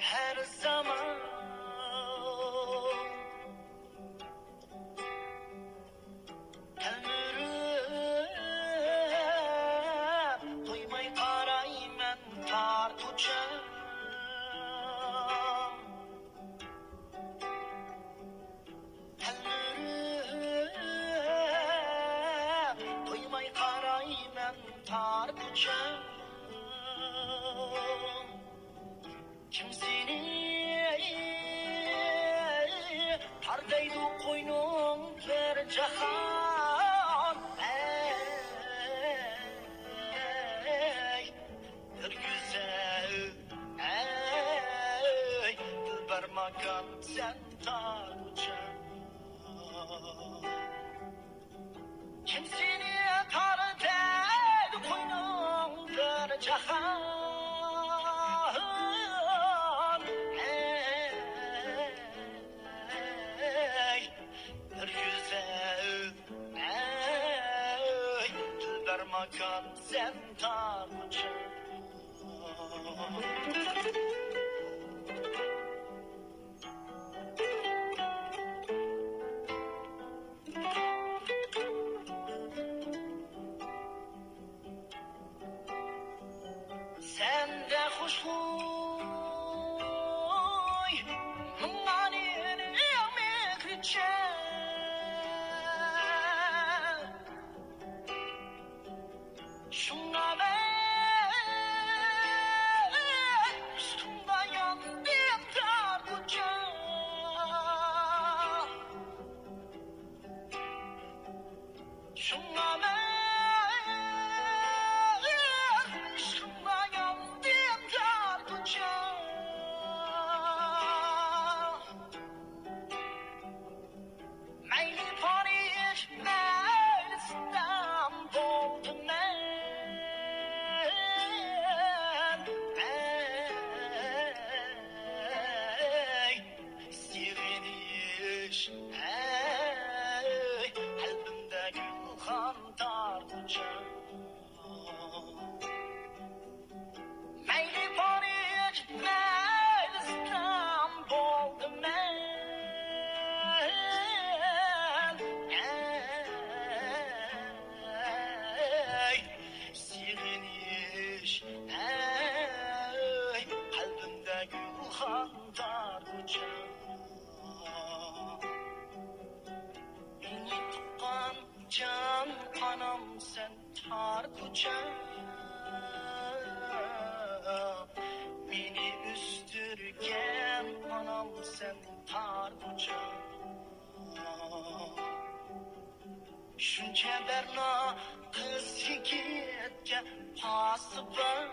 Her zaman telmürüp duymay karaymen tartuşam telmürüp duymay karaymen tartuşam kimsini tardaydı koynum ver cahan bir güzel dilbermakan sen tarcan kimsini tardaydı koynum ver cahan makan sen tartışan sen de hoş huy mınganini yamekriçen şuna ben üstümden yandım tartacağım şuna ben üstümden yandım tartacağım meyli Paris meyli İstanbul'du meyli Paris meyli İstanbul'du sireniş kalbimde gülhan tartacağım beni tutan can anam sen tartacağım beni üstürgen anam sen tartacağım şunca berna kız yigitke pasıban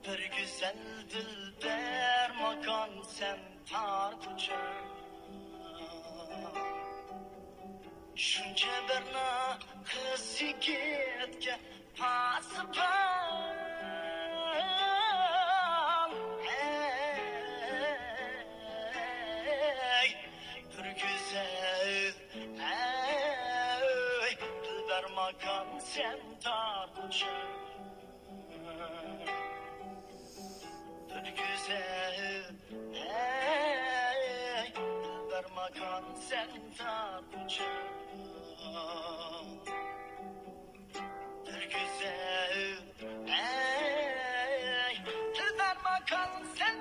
bir güzel dilber makan sen tartacağım şunca berna kız yigitke pasıban bir güzel dilber makan sen tartacağım bir güzel dilber makan sen tartacağım bir güzel dilber makan sen